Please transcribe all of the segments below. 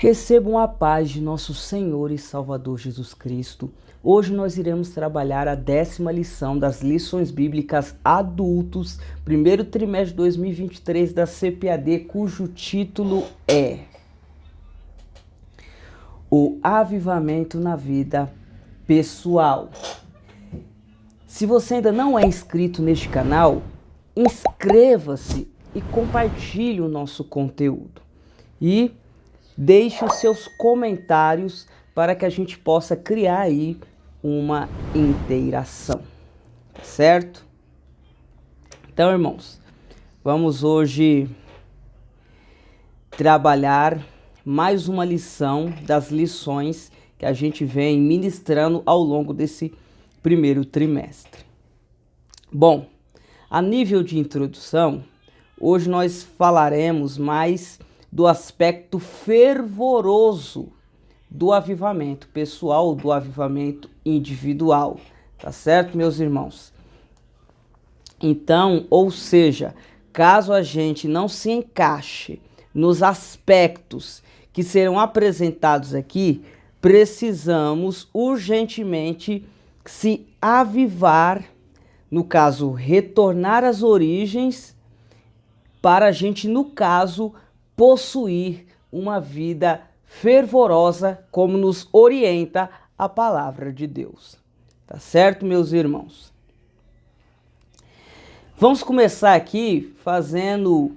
Recebam a paz de nosso Senhor e Salvador Jesus Cristo. Hoje nós iremos trabalhar a 10ª lição das lições bíblicas adultos, primeiro trimestre de 2023 da CPAD, cujo título é O Avivamento na Vida Pessoal. Se você ainda não é inscrito neste canal, inscreva-se e compartilhe o nosso conteúdo. E deixe os seus comentários para que a gente possa criar aí uma interação, certo? Então, irmãos, vamos hoje trabalhar mais uma lição das lições que a gente vem ministrando ao longo desse primeiro trimestre. Bom, a nível de introdução, hoje nós falaremos mais do aspecto fervoroso do avivamento pessoal, do avivamento individual, tá certo, meus irmãos? Então, ou seja, caso a gente não se encaixe nos aspectos que serão apresentados aqui, precisamos urgentemente se avivar, no caso, retornar às origens, para a gente, no caso, possuir uma vida fervorosa, como nos orienta a palavra de Deus. Tá certo, meus irmãos? Vamos começar aqui fazendo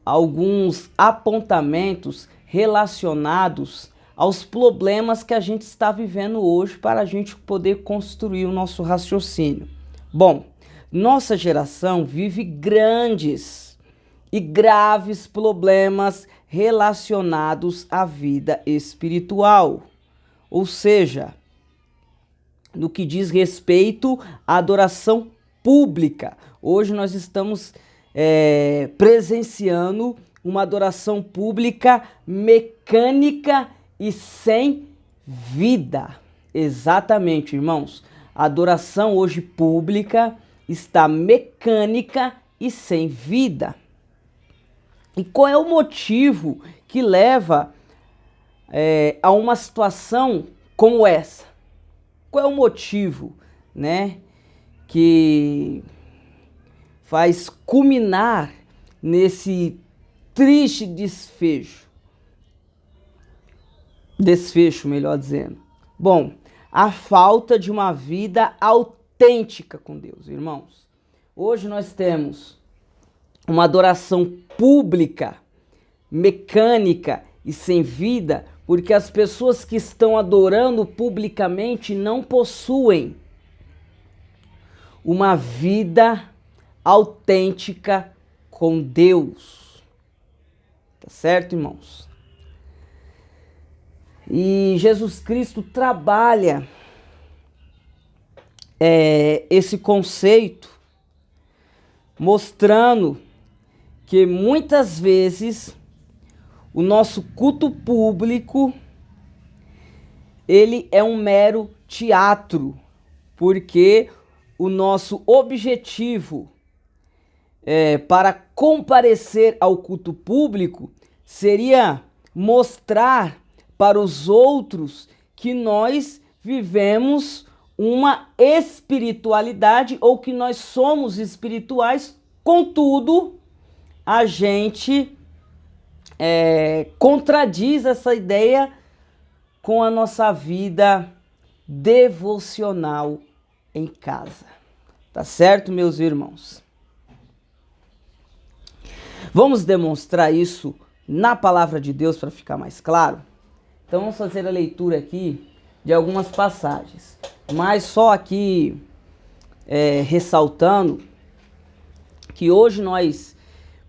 alguns apontamentos relacionados aos problemas que a gente está vivendo hoje para a gente poder construir o nosso raciocínio. Bom, nossa geração vive grandes e graves problemas relacionados à vida espiritual. Ou seja, no que diz respeito à adoração pública. Hoje nós estamos presenciando uma adoração pública mecânica e sem vida. Exatamente, irmãos. A adoração hoje pública está mecânica e sem vida. E qual é o motivo que leva a uma situação como essa? Qual é o motivo, né, que faz culminar nesse triste desfecho, melhor dizendo? Bom, a falta de uma vida autêntica com Deus, irmãos. Hoje nós temos uma adoração pública, mecânica e sem vida, porque as pessoas que estão adorando publicamente não possuem uma vida autêntica com Deus. Tá certo, irmãos? E Jesus Cristo trabalha esse conceito, mostrando que muitas vezes o nosso culto público ele é um mero teatro, porque o nosso objetivo para comparecer ao culto público seria mostrar para os outros que nós vivemos uma espiritualidade ou que nós somos espirituais, contudo, a gente contradiz essa ideia com a nossa vida devocional em casa. Tá certo, meus irmãos? Vamos demonstrar isso na palavra de Deus para ficar mais claro? Então vamos fazer a leitura aqui de algumas passagens. Mas só aqui ressaltando que hoje nós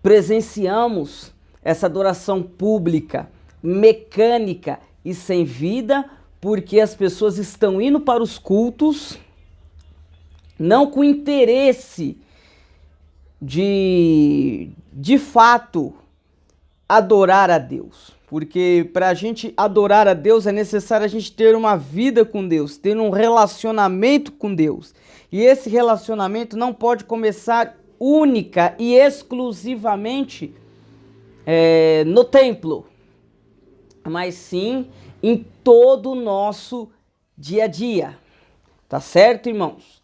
presenciamos essa adoração pública, mecânica e sem vida, porque as pessoas estão indo para os cultos não com interesse de fato adorar a Deus. Porque para a gente adorar a Deus é necessário a gente ter uma vida com Deus, ter um relacionamento com Deus. E esse relacionamento não pode começar única e exclusivamente no templo. mas sim em todo o nosso dia a dia. Tá certo, irmãos?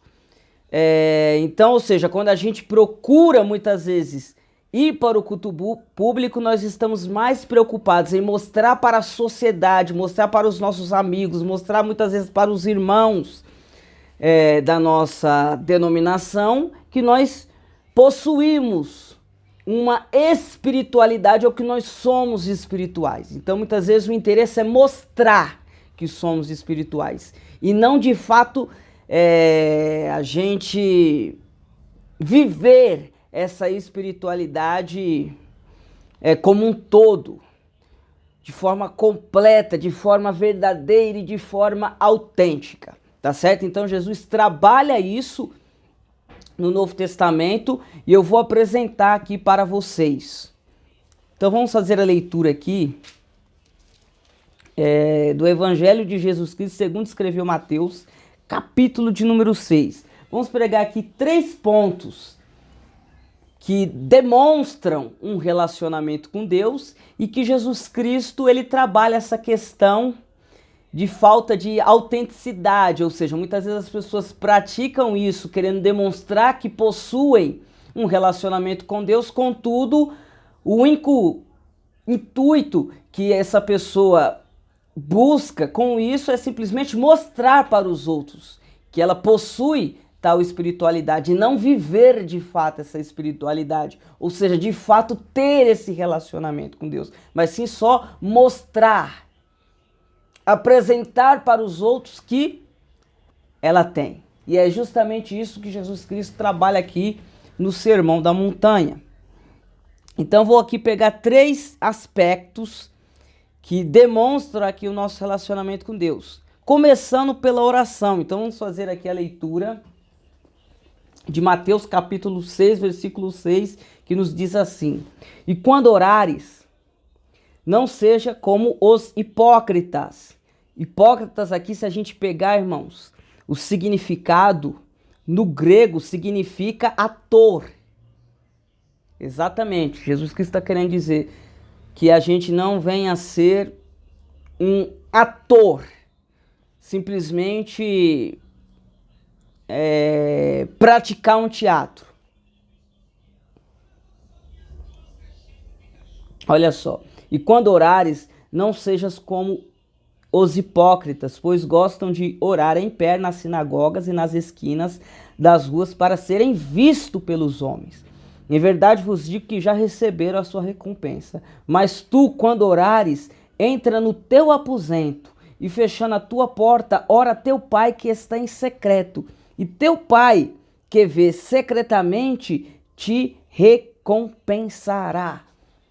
Então, ou seja, quando a gente procura muitas vezes ir para o culto público, nós estamos mais preocupados em mostrar para a sociedade, mostrar para os nossos amigos, mostrar muitas vezes para os irmãos da nossa denominação que nós possuímos uma espiritualidade ou que nós somos espirituais. Então, muitas vezes o interesse é mostrar que somos espirituais e não de fato a gente viver essa espiritualidade como um todo, de forma completa, de forma verdadeira e de forma autêntica, tá certo? Então Jesus trabalha isso no Novo Testamento e eu vou apresentar aqui para vocês. Então vamos fazer a leitura aqui do Evangelho de Jesus Cristo segundo escreveu Mateus, capítulo de número 6. Vamos pregar aqui 3 pontos que demonstram um relacionamento com Deus e que Jesus Cristo ele trabalha essa questão de falta de autenticidade, ou seja, muitas vezes as pessoas praticam isso querendo demonstrar que possuem um relacionamento com Deus, contudo, o único intuito que essa pessoa busca com isso é simplesmente mostrar para os outros que ela possui tal espiritualidade e não viver de fato essa espiritualidade, ou seja, de fato ter esse relacionamento com Deus, mas sim só mostrar, apresentar para os outros que ela tem. E é justamente isso que Jesus Cristo trabalha aqui no Sermão da Montanha. Então vou aqui pegar 3 aspectos que demonstram aqui o nosso relacionamento com Deus. Começando pela oração. Então vamos fazer aqui a leitura de Mateus capítulo 6, versículo 6, que nos diz assim: E quando orares, não seja como os hipócritas. Hipócritas aqui, se a gente pegar, irmãos, o significado no grego significa ator. Exatamente, Jesus Cristo está querendo dizer que a gente não venha a ser um ator, simplesmente praticar um teatro. Olha só, e quando orares, não sejas como os hipócritas, pois gostam de orar em pé nas sinagogas e nas esquinas das ruas para serem vistos pelos homens. Em verdade vos digo que já receberam a sua recompensa. Mas tu, quando orares, entra no teu aposento e fechando a tua porta, ora a teu pai que está em secreto. E teu pai que vê secretamente te recompensará.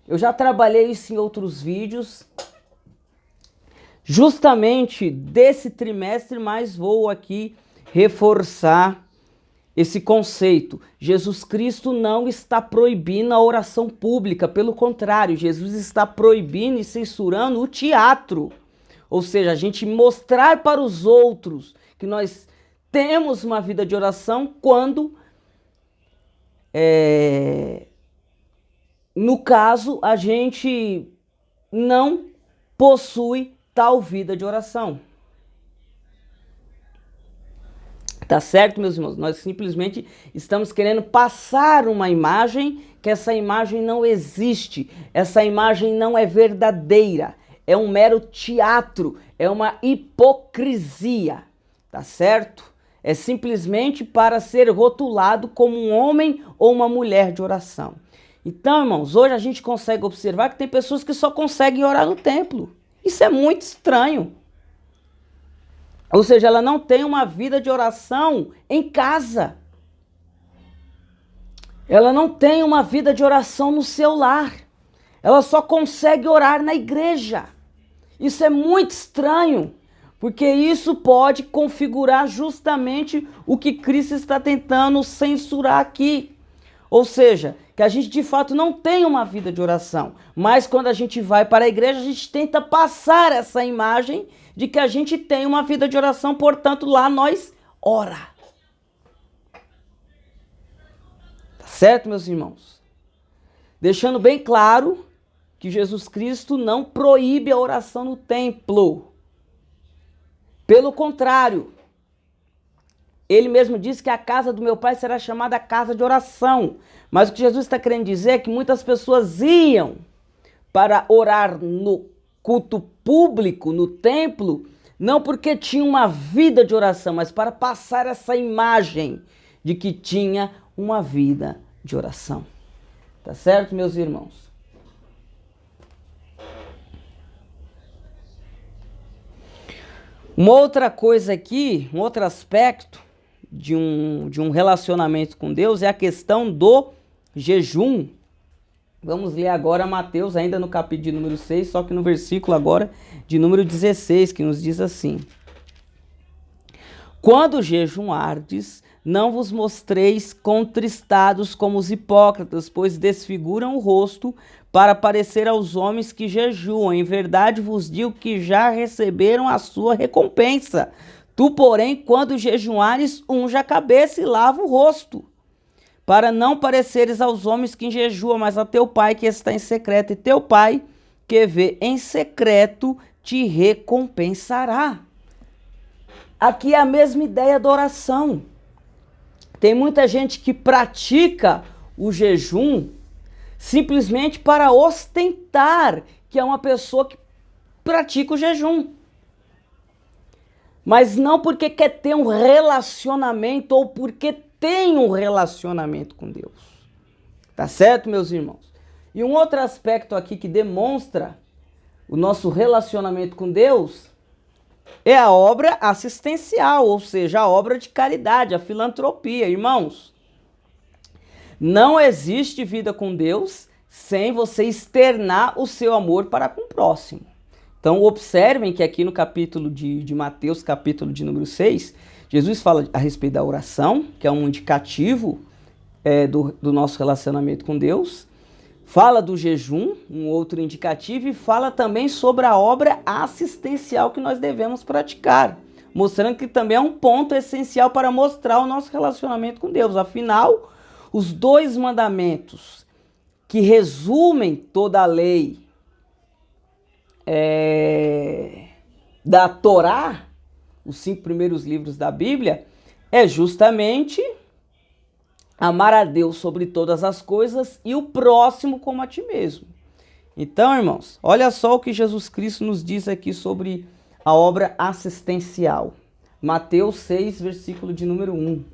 Eu já trabalhei isso em outros vídeos, justamente desse trimestre, mas vou aqui reforçar esse conceito. Jesus Cristo não está proibindo a oração pública, pelo contrário, Jesus está proibindo e censurando o teatro. Ou seja, a gente mostrar para os outros que nós temos uma vida de oração quando, no caso, a gente não possui tal vida de oração. Tá certo, meus irmãos? Nós simplesmente estamos querendo passar uma imagem que essa imagem não existe, essa imagem não é verdadeira, é um mero teatro, é uma hipocrisia, tá certo? É simplesmente para ser rotulado como um homem ou uma mulher de oração. Então, irmãos, hoje a gente consegue observar que tem pessoas que só conseguem orar no templo. Isso é muito estranho. Ou seja, ela não tem uma vida de oração em casa. Ela não tem uma vida de oração no seu lar. Ela só consegue orar na igreja. Isso é muito estranho, porque isso pode configurar justamente o que Cristo está tentando censurar aqui. Ou seja, que a gente de fato não tem uma vida de oração, mas quando a gente vai para a igreja, a gente tenta passar essa imagem de que a gente tem uma vida de oração, portanto lá nós ora. Tá certo, meus irmãos? Deixando bem claro que Jesus Cristo não proíbe a oração no templo. Pelo contrário, ele mesmo disse que a casa do meu pai será chamada casa de oração. Mas o que Jesus está querendo dizer é que muitas pessoas iam para orar no culto público, no templo, não porque tinha uma vida de oração, mas para passar essa imagem de que tinha uma vida de oração. Tá certo, meus irmãos? Uma outra coisa aqui, um outro aspecto de um relacionamento com Deus é a questão do jejum. Vamos ler agora Mateus, ainda no capítulo de número 6, só que no versículo agora de número 16, que nos diz assim: quando jejuardes, não vos mostreis contristados como os hipócritas, pois desfiguram o rosto para parecer aos homens que jejuam. Em verdade vos digo que já receberam a sua recompensa. Tu, porém, quando jejuares, unja a cabeça e lava o rosto, para não pareceres aos homens que jejuam, mas a teu pai que está em secreto, e teu pai que vê em secreto te recompensará. Aqui é a mesma ideia da oração. Tem muita gente que pratica o jejum simplesmente para ostentar que é uma pessoa que pratica o jejum. Mas não porque quer ter um relacionamento ou porque tem um relacionamento com Deus. Tá certo, meus irmãos? E um outro aspecto aqui que demonstra o nosso relacionamento com Deus é a obra assistencial, ou seja, a obra de caridade, a filantropia. Irmãos, não existe vida com Deus sem você externar o seu amor para com o próximo. Então, observem que aqui no capítulo de Mateus, capítulo de número 6, Jesus fala a respeito da oração, que é um indicativo do nosso relacionamento com Deus. Fala do jejum, um outro indicativo, e fala também sobre a obra assistencial que nós devemos praticar, mostrando que também é um ponto essencial para mostrar o nosso relacionamento com Deus. Afinal, os dois mandamentos que resumem toda a lei da Torá, os 5 primeiros livros da Bíblia, é justamente amar a Deus sobre todas as coisas e o próximo como a ti mesmo. Então, irmãos, olha só o que Jesus Cristo nos diz aqui sobre a obra assistencial. Mateus 6, versículo de número 1.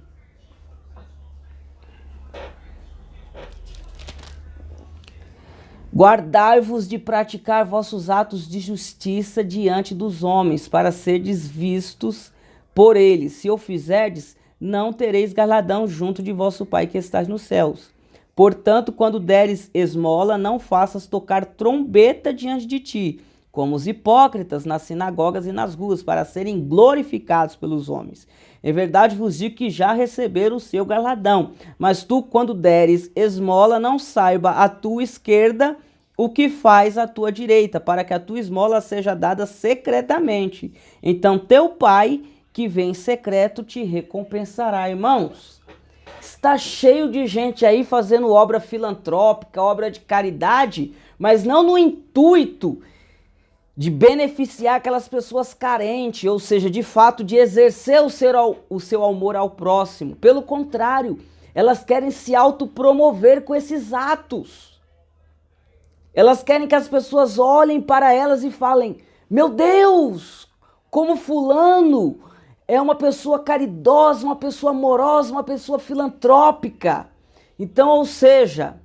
Guardai-vos de praticar vossos atos de justiça diante dos homens, para serdes vistos por eles. Se o fizerdes, não tereis galardão junto de vosso Pai que estás nos céus. Portanto, quando deres esmola, não faças tocar trombeta diante de ti, como os hipócritas nas sinagogas e nas ruas, para serem glorificados pelos homens. Em verdade vos digo que já receberam o seu galardão. Mas tu, quando deres esmola, não saiba a tua esquerda o que faz a tua direita, para que a tua esmola seja dada secretamente. Então teu Pai, que vem em secreto, te recompensará. Irmãos, está cheio de gente aí fazendo obra filantrópica, obra de caridade, mas não no intuito de beneficiar aquelas pessoas carentes, ou seja, de fato de exercer o seu amor ao próximo. Pelo contrário, elas querem se autopromover com esses atos. Elas querem que as pessoas olhem para elas e falem: meu Deus, como fulano é uma pessoa caridosa, uma pessoa amorosa, uma pessoa filantrópica. Então, ou seja,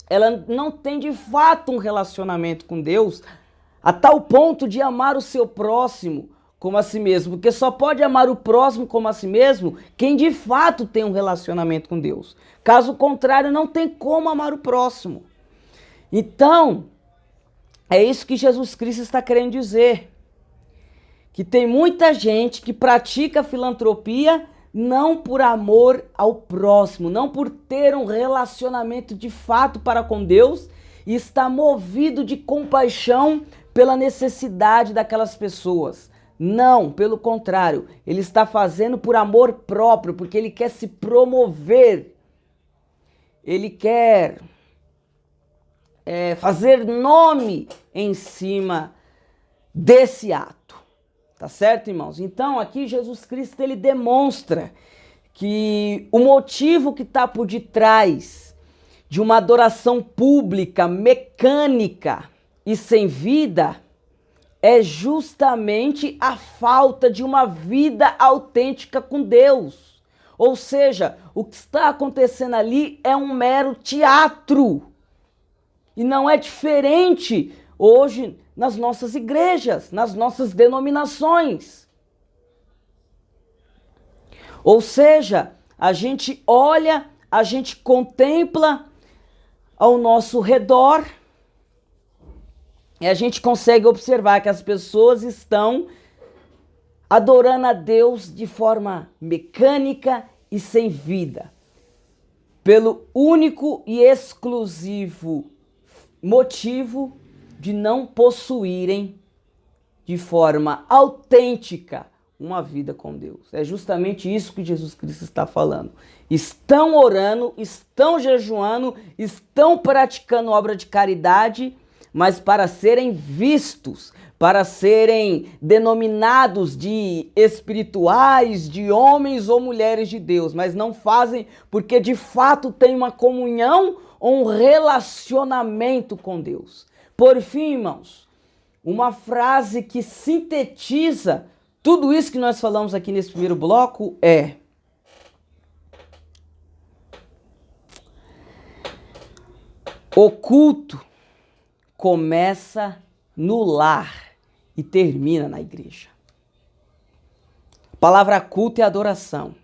ela não tem de fato um relacionamento com Deus a tal ponto de amar o seu próximo como a si mesmo, porque só pode amar o próximo como a si mesmo quem de fato tem um relacionamento com Deus. Caso contrário, não tem como amar o próximo. Então, é isso que Jesus Cristo está querendo dizer. Que tem muita gente que pratica filantropia não por amor ao próximo, não por ter um relacionamento de fato para com Deus e está movido de compaixão pela necessidade daquelas pessoas. Não, pelo contrário, ele está fazendo por amor próprio, porque ele quer se promover. Ele quer fazer nome em cima desse ato. Tá certo, irmãos? Então, aqui Jesus Cristo, ele demonstra que o motivo que está por detrás de uma adoração pública, mecânica e sem vida é justamente a falta de uma vida autêntica com Deus. Ou seja, o que está acontecendo ali é um mero teatro. E não é diferente hoje nas nossas igrejas, nas nossas denominações. Ou seja, a gente olha, a gente contempla ao nosso redor e a gente consegue observar que as pessoas estão adorando a Deus de forma mecânica e sem vida, pelo único e exclusivo motivo de não possuírem de forma autêntica uma vida com Deus. É justamente isso que Jesus Cristo está falando. Estão orando, estão jejuando, estão praticando obra de caridade, mas para serem vistos, para serem denominados de espirituais, de homens ou mulheres de Deus, mas não fazem porque de fato tem uma comunhão ou um relacionamento com Deus. Por fim, irmãos, uma frase que sintetiza tudo isso que nós falamos aqui nesse primeiro bloco é: o culto começa no lar e termina na igreja. A palavra culto é adoração.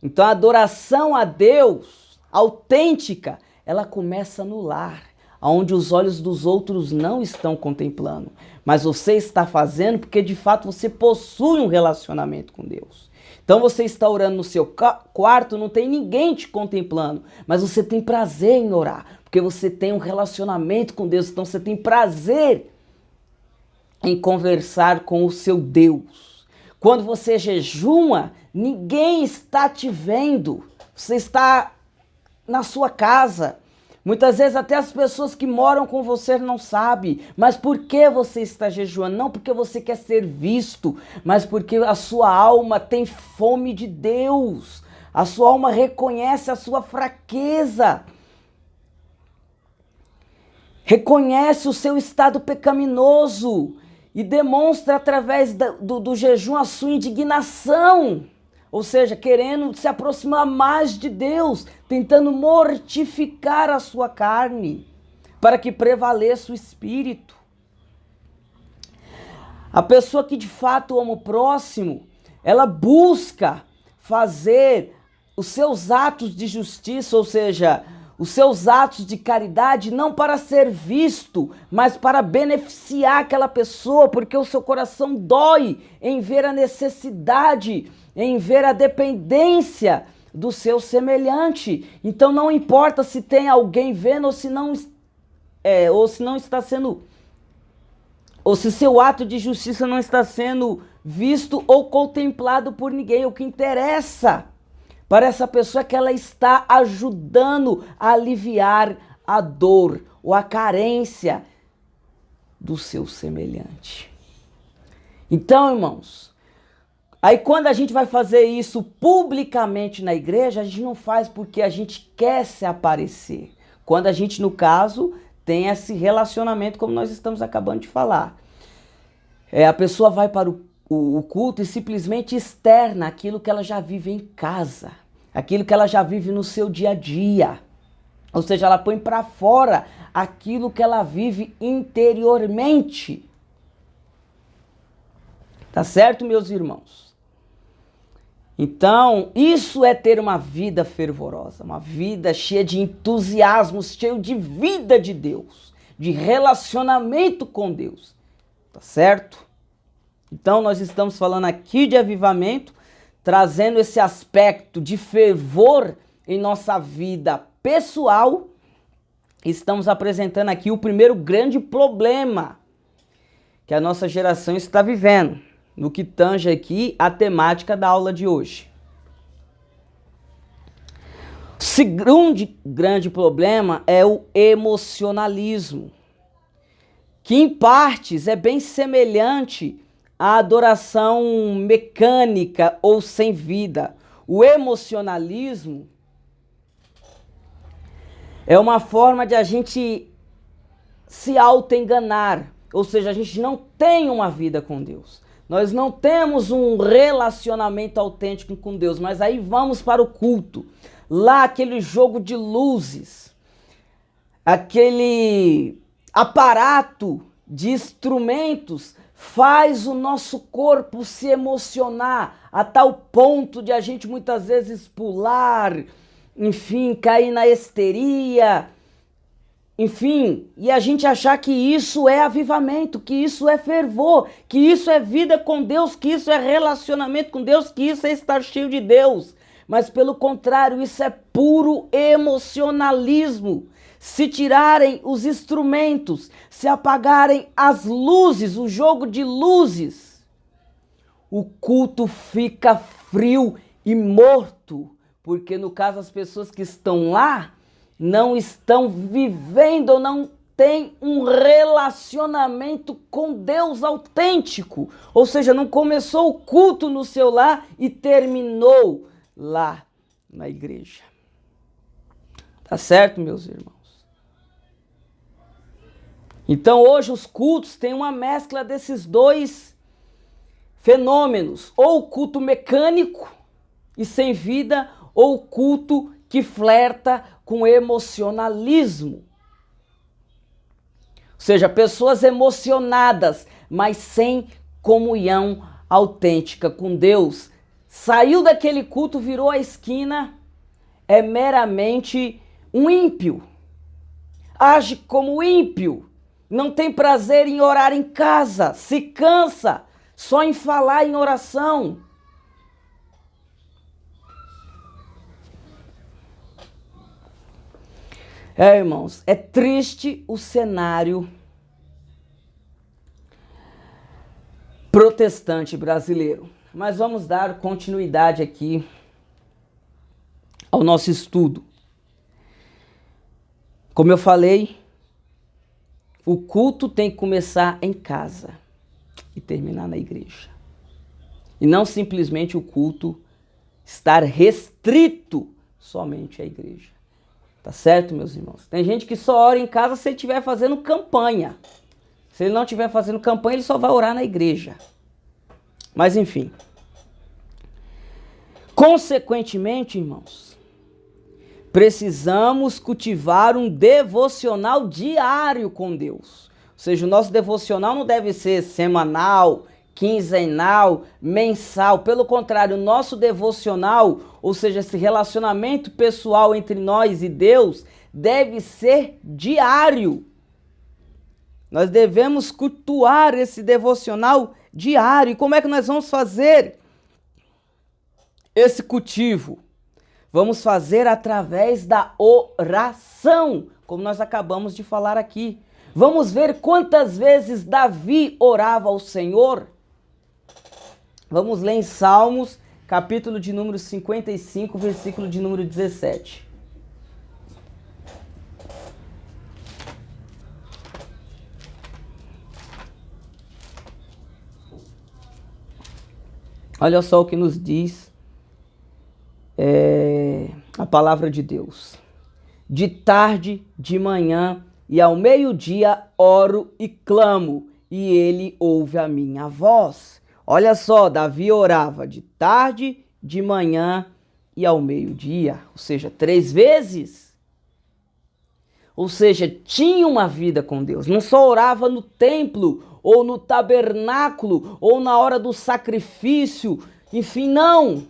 Então a adoração a Deus autêntica, ela começa no lar, onde os olhos dos outros não estão contemplando, mas você está fazendo porque de fato você possui um relacionamento com Deus. Então você está orando no seu quarto, não tem ninguém te contemplando, mas você tem prazer em orar, porque você tem um relacionamento com Deus, então você tem prazer em conversar com o seu Deus. Quando você jejuma, ninguém está te vendo, você está na sua casa. Muitas vezes até as pessoas que moram com você não sabem. Mas por que você está jejuando? Não porque você quer ser visto, mas porque a sua alma tem fome de Deus. A sua alma reconhece a sua fraqueza. Reconhece o seu estado pecaminoso e demonstra através do jejum a sua indignação. Ou seja, querendo se aproximar mais de Deus, tentando mortificar a sua carne, para que prevaleça o espírito. A pessoa que de fato ama o próximo, ela busca fazer os seus atos de justiça, ou seja, os seus atos de caridade, não para ser visto, mas para beneficiar aquela pessoa, porque o seu coração dói em ver a necessidade, em ver a dependência do seu semelhante. Então não importa se tem alguém vendo ou se não está sendo, ou se seu ato de justiça não está sendo visto ou contemplado por ninguém. O que interessa para essa pessoa é que ela está ajudando a aliviar a dor ou a carência do seu semelhante. Então, irmãos, aí quando a gente vai fazer isso publicamente na igreja, a gente não faz porque a gente quer se aparecer. Quando a gente, no caso, tem esse relacionamento, como nós estamos acabando de falar. A pessoa vai para o culto e simplesmente externa aquilo que ela já vive em casa, aquilo que ela já vive no seu dia a dia. Ou seja, ela põe para fora aquilo que ela vive interiormente. Tá certo, meus irmãos? Então, isso é ter uma vida fervorosa, uma vida cheia de entusiasmo, cheia de vida de Deus, de relacionamento com Deus. Tá certo? Então, nós estamos falando aqui de avivamento, trazendo esse aspecto de fervor em nossa vida pessoal. Estamos apresentando aqui o primeiro grande problema que a nossa geração está vivendo, no que tange aqui a temática da aula de hoje. O segundo grande problema é o emocionalismo, que em partes é bem semelhante à adoração mecânica ou sem vida. O emocionalismo é uma forma de a gente se auto-enganar, ou seja, a gente não tem uma vida com Deus. Nós não temos um relacionamento autêntico com Deus, mas aí vamos para o culto. Lá aquele jogo de luzes, aquele aparato de instrumentos faz o nosso corpo se emocionar a tal ponto de a gente muitas vezes pular, enfim, cair na histeria, enfim, e a gente achar que isso é avivamento, que isso é fervor, que isso é vida com Deus, que isso é relacionamento com Deus, que isso é estar cheio de Deus. Mas pelo contrário, isso é puro emocionalismo. Se tirarem os instrumentos, se apagarem as luzes, o jogo de luzes, o culto fica frio e morto, porque no caso as pessoas que estão lá não estão vivendo ou não têm um relacionamento com Deus autêntico. Ou seja, não começou o culto no seu lar e terminou lá na igreja. Tá certo, meus irmãos? Então hoje os cultos têm uma mescla desses dois fenômenos, ou o culto mecânico e sem vida, ou o culto que flerta com emocionalismo. Ou seja, pessoas emocionadas, mas sem comunhão autêntica com Deus. Saiu daquele culto, virou a esquina, é meramente um ímpio. Age como ímpio. Não tem prazer em orar em casa, se cansa só em falar em oração. Irmãos, é triste o cenário protestante brasileiro. Mas vamos dar continuidade aqui ao nosso estudo. Como eu falei, o culto tem que começar em casa e terminar na igreja. E não simplesmente o culto estar restrito somente à igreja. Tá certo, meus irmãos? Tem gente que só ora em casa se ele estiver fazendo campanha. Se ele não estiver fazendo campanha, ele só vai orar na igreja. Mas enfim. Consequentemente, irmãos, precisamos cultivar um devocional diário com Deus. Ou seja, o nosso devocional não deve ser semanal, quinzenal, mensal. Pelo contrário, o nosso devocional, ou seja, esse relacionamento pessoal entre nós e Deus, deve ser diário. Nós devemos cultuar esse devocional diário. E como é que nós vamos fazer esse cultivo? Vamos fazer através da oração, como nós acabamos de falar aqui. Vamos ver quantas vezes Davi orava ao Senhor. Vamos ler em Salmos, capítulo de número 55, versículo de número 17. Olha só o que nos diz a palavra de Deus. De tarde, de manhã e ao meio-dia oro e clamo, e ele ouve a minha voz. Olha só, Davi orava de tarde, de manhã e ao meio-dia, ou seja, 3 vezes. Ou seja, tinha uma vida com Deus, não só orava no templo, ou no tabernáculo, ou na hora do sacrifício, enfim, não.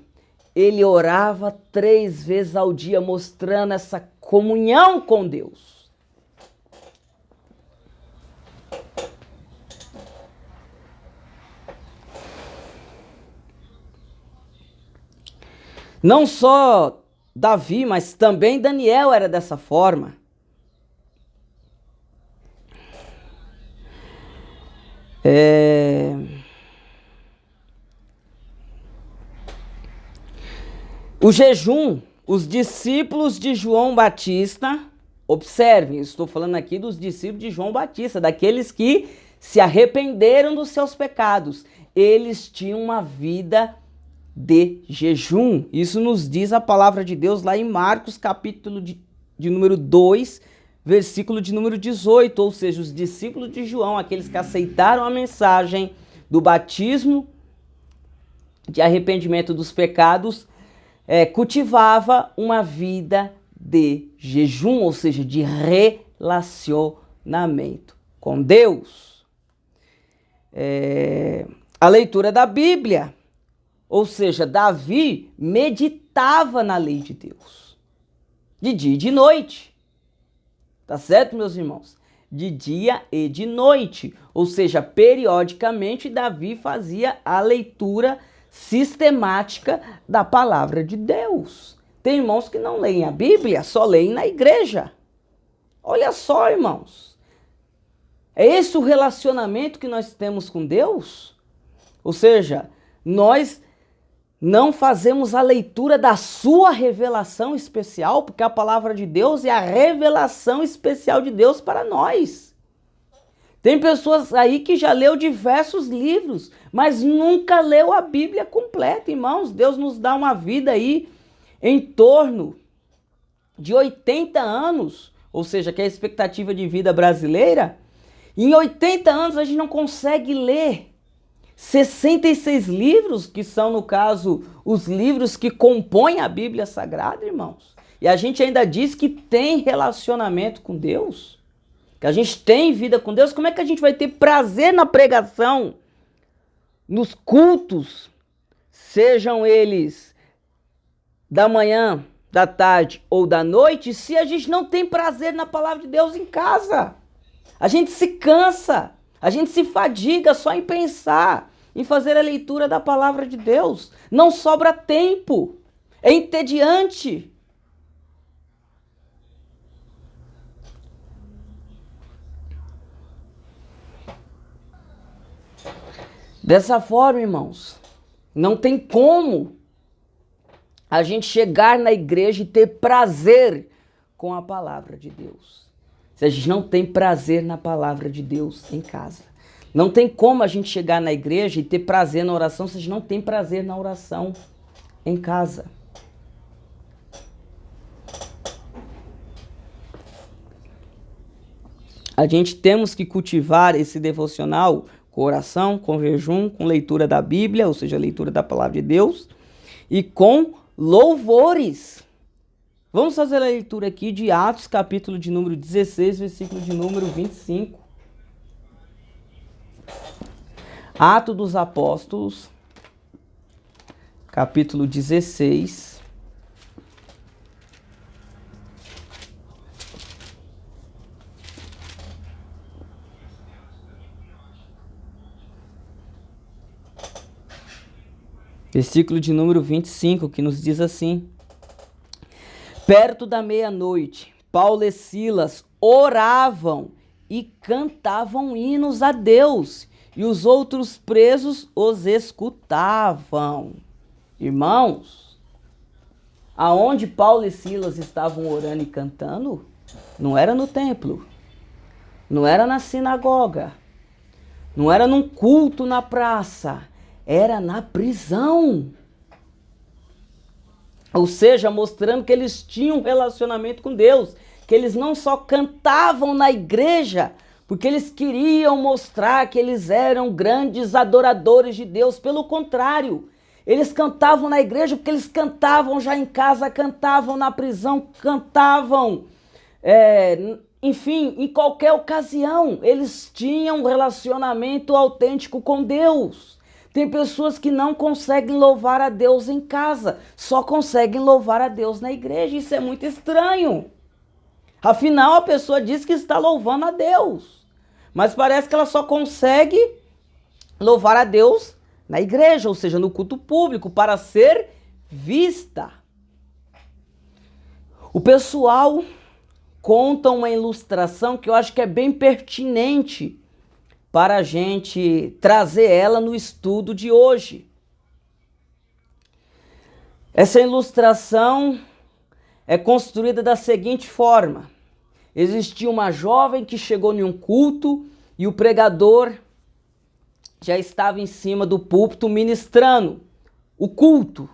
Ele orava 3 vezes ao dia, mostrando essa comunhão com Deus. Não só Davi, mas também Daniel era dessa forma. O os discípulos de João Batista, observem, eu estou falando aqui dos discípulos de João Batista, daqueles que se arrependeram dos seus pecados. Eles tinham uma vida de jejum. Isso nos diz a palavra de Deus lá em Marcos, capítulo de número 2, versículo de número 18. Ou seja, os discípulos de João, aqueles que aceitaram a mensagem do batismo de arrependimento dos pecados, cultivava uma vida de jejum, ou seja, de relacionamento com Deus. A leitura da Bíblia, ou seja, Davi meditava na lei de Deus, de dia e de noite. Tá certo, meus irmãos? De dia e de noite, ou seja, periodicamente Davi fazia a leitura sistemática da palavra de Deus. Tem irmãos que não leem a Bíblia, só leem na igreja. Olha só, irmãos. É esse o relacionamento que nós temos com Deus? Ou seja, nós não fazemos a leitura da sua revelação especial, porque a palavra de Deus é a revelação especial de Deus para nós. Tem pessoas aí que já leu diversos livros, mas nunca leu a Bíblia completa, irmãos. Deus nos dá uma vida aí em torno de 80 anos, ou seja, que é a expectativa de vida brasileira. E em 80 anos a gente não consegue ler 66 livros, que são, no caso, os livros que compõem a Bíblia Sagrada, irmãos. E a gente ainda diz que tem relacionamento com Deus, que a gente tem vida com Deus. Como é que a gente vai ter prazer na pregação, nos cultos, sejam eles da manhã, da tarde ou da noite, se a gente não tem prazer na palavra de Deus em casa? A gente se cansa, a gente se fadiga só em pensar, em fazer a leitura da palavra de Deus. Não sobra tempo, é entediante. Dessa forma, irmãos, não tem como a gente chegar na igreja e ter prazer com a palavra de Deus, se a gente não tem prazer na palavra de Deus em casa. Não tem como a gente chegar na igreja e ter prazer na oração se a gente não tem prazer na oração em casa. A gente temos que cultivar esse devocional com oração, com jejum, com leitura da Bíblia, ou seja, leitura da palavra de Deus, e com louvores. Vamos fazer a leitura aqui de Atos, capítulo de número 16, versículo de número 25. Atos dos Apóstolos, capítulo 16. Versículo de número 25, que nos diz assim: perto da meia-noite, Paulo e Silas oravam e cantavam hinos a Deus, e os outros presos os escutavam. Irmãos, aonde Paulo e Silas estavam orando e cantando, não era no templo, não era na sinagoga, não era num culto na praça, era na prisão. Ou seja, mostrando que eles tinham um relacionamento com Deus, que eles não só cantavam na igreja, porque eles queriam mostrar que eles eram grandes adoradores de Deus. Pelo contrário, eles cantavam na igreja porque eles cantavam já em casa, cantavam na prisão, cantavam, enfim, em qualquer ocasião. Eles tinham um relacionamento autêntico com Deus. Tem pessoas que não conseguem louvar a Deus em casa, só conseguem louvar a Deus na igreja. Isso é muito estranho. Afinal, a pessoa diz que está louvando a Deus, mas parece que ela só consegue louvar a Deus na igreja, ou seja, no culto público, para ser vista. O pessoal conta uma ilustração que eu acho que é bem pertinente para a gente trazer ela no estudo de hoje. Essa ilustração é construída da seguinte forma. Existia uma jovem que chegou em um culto e o pregador já estava em cima do púlpito ministrando o culto.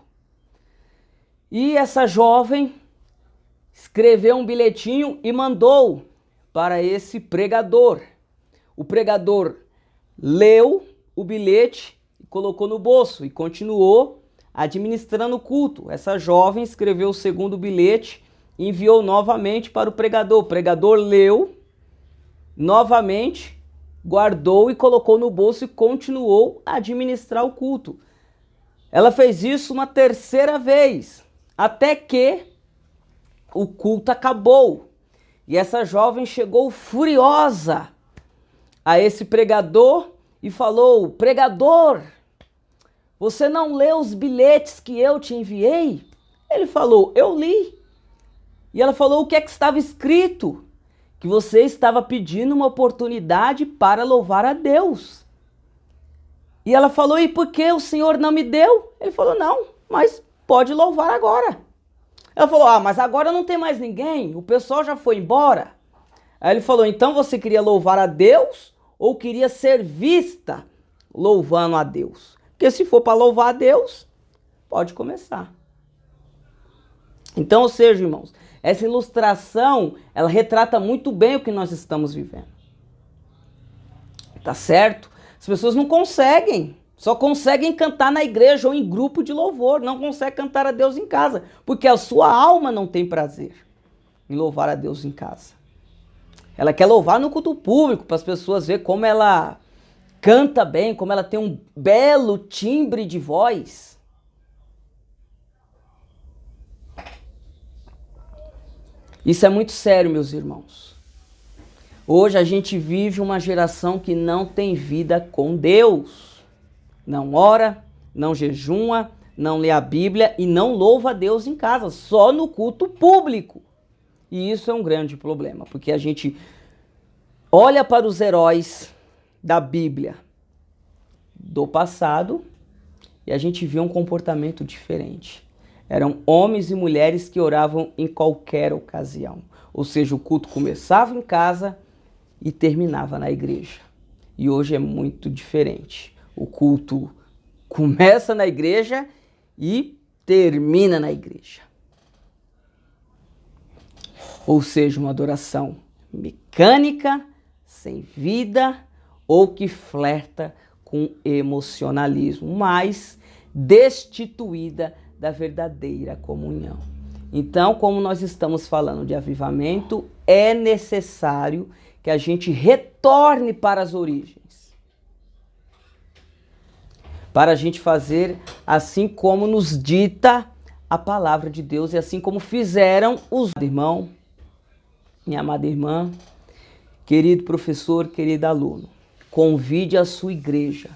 E essa jovem escreveu um bilhetinho e mandou para esse pregador. O pregador leu o bilhete e colocou no bolso e continuou administrando o culto. Essa jovem escreveu o segundo bilhete e enviou novamente para o pregador. O pregador leu novamente, guardou e colocou no bolso e continuou a administrar o culto. Ela fez isso uma terceira vez, até que o culto acabou. E essa jovem chegou furiosa a esse pregador e falou: pregador, você não leu os bilhetes que eu te enviei? Ele falou: eu li. E ela falou: o que é que estava escrito? Que você estava pedindo uma oportunidade para louvar a Deus. E ela falou: e por que o Senhor não me deu? Ele falou: não, mas pode louvar agora. Ela falou: ah, mas agora não tem mais ninguém, o pessoal já foi embora. Aí ele falou: então você queria louvar a Deus ou queria ser vista louvando a Deus? Porque se for para louvar a Deus, pode começar. Então, ou seja, irmãos, essa ilustração, ela retrata muito bem o que nós estamos vivendo. Tá certo? As pessoas não conseguem, só conseguem cantar na igreja ou em grupo de louvor, não conseguem cantar a Deus em casa, porque a sua alma não tem prazer em louvar a Deus em casa. Ela quer louvar no culto público, para as pessoas verem como ela canta bem, como ela tem um belo timbre de voz. Isso é muito sério, meus irmãos. Hoje a gente vive uma geração que não tem vida com Deus. Não ora, não jejuma, não lê a Bíblia e não louva a Deus em casa, só no culto público. E isso é um grande problema, porque a gente olha para os heróis da Bíblia do passado e a gente vê um comportamento diferente. Eram homens e mulheres que oravam em qualquer ocasião. Ou seja, o culto começava em casa e terminava na igreja. E hoje é muito diferente. O culto começa na igreja e termina na igreja. Ou seja, uma adoração mecânica, sem vida, ou que flerta com emocionalismo, mas destituída da verdadeira comunhão. Então, como nós estamos falando de avivamento, é necessário que a gente retorne para as origens. Para a gente fazer assim como nos dita a palavra de Deus e assim como fizeram os irmãos. Minha amada irmã, querido professor, querido aluno, convide a sua igreja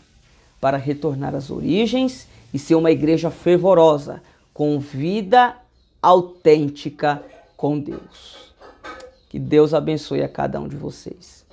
para retornar às origens e ser uma igreja fervorosa, com vida autêntica com Deus. Que Deus abençoe a cada um de vocês.